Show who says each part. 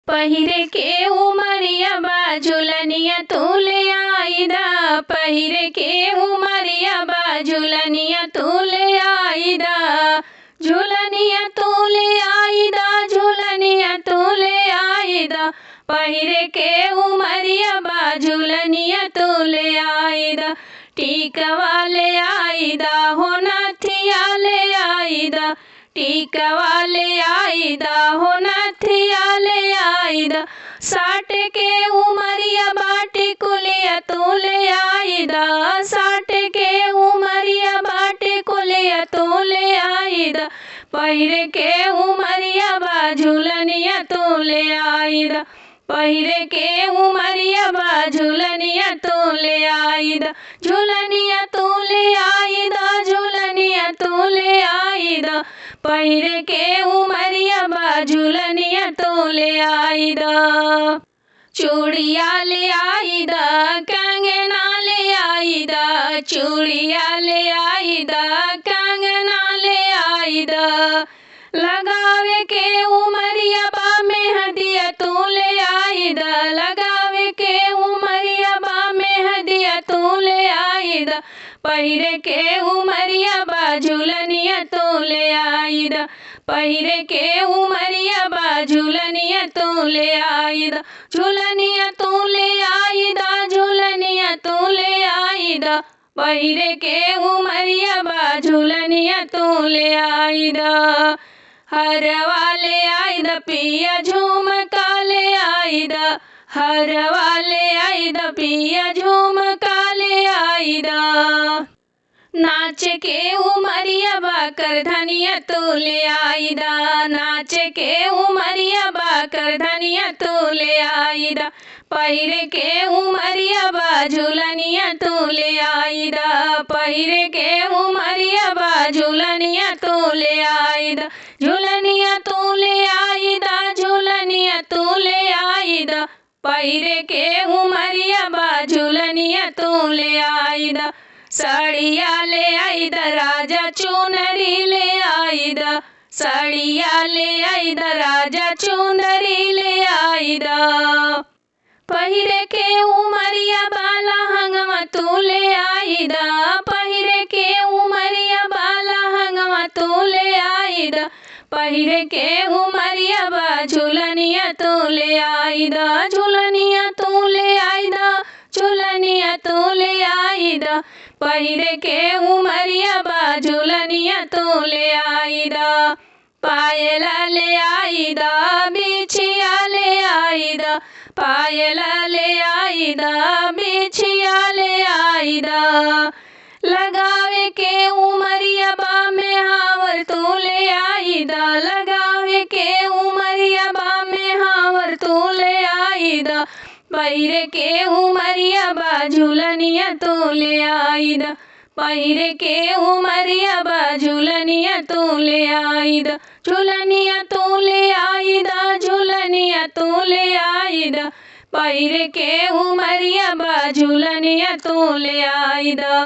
Speaker 1: पहिरे के उमरिया बा झुलनिया तू ले आईदा, पहिरे के उमरिया बा झुलनिया तू ले आईदा, झुलनिया तू ले आईदा, झुलनिया तू ले आईदा, पहिरे के उमरिया बा झुलनिया तू ले आईदा, टीकवा ले आईदा हो नथिया ले आईदा, टीकवा ले आईदा हो नथिया ले आईदा, साठ के उमरिया बाटे कुलिया तू ले आईदा, साठ के उमरिया बाटे कुलिया तू ले आईदा, पहिरे के उमरिया बा झुलनिया तू ले आईदा, पहिरे के उमरिया बा झुलनिया तू ले आईदा, झुलनिया तू ले आईदा, झुलनिया तू ले आईदा, पहिरे के उमरिया बा झुलनिया तू ले आईदा, चूड़िया ले आईदा, कंगना ले आईदा, चूड़िया ले आईदा, कंगना ले आईदा, लगावे के उमरिया बा मेहंदिया तू ले आईदा, लगावे के उमरिया बा मेहंदिया तू ले आईदा, पहिरे के उमरिया बा झुलनिया तू ले आईदा, पहिरे के उमरिया बा झुलनिया तू ले आईदा, झुलनिया तू ले आईदा, झुलनिया तू ले आईदा, पहिरे के उमरिया बा झुलनिया तू ले आईदा, हरवा ले आईदा पिया झुमका ले आईदा, हरवा ले आईदा पिया झुमका ले आईदा, नाच के उमरिया बा करधनिया तू ले आईदा, नाच के उमरिया बा करधनिया तू ले आईदा, पहिरे के उमरिया बा झुलनिया तू ले आईदा, पहिरे के उमरिया बा झुलनिया तू ले आईदा, झुलनिया तू ले आईदा, झुलनिया तू ले आईदा, पहिरे के उमरिया बा झुलनिया तू ले आईदा, साड़िया ले आईदा राजा चुनरी ले आईदा, साड़िया ले आईदा राजा चुनरी ले आईदा, पहिरे के उमरिया बाला हंगवा तू ले आईदा, पहिरे के उमरिया बाला हंगवा तू ले आईदा, पहिरे के उमरिया बा झुलनिया तू ले आईदा, झुलनिया तू ले आईदा, झुलनिया तू ले आईदा, पहिरे के उमरिया बा झुलनिया तू ले आईदा, पायला ले आईदा, बिछिया ले आईदा, पायला ले आईदा, बिछिया ले आईदा, लगावे के उमरिया बा में हावर तू ले आईदा, लगावे के उमरिया बा में हावर तू ले आईदा, पहिरे के उमरिया बा झुलनिया तू ले आईदा, पहिरे के उमरिया बा झुलनिया तू ले आईदा, झुलनिया तू ले आईदा, झुलनिया तू ले आईदा, पहिरे के उमरिया बा झुलनिया तू ले आईदा।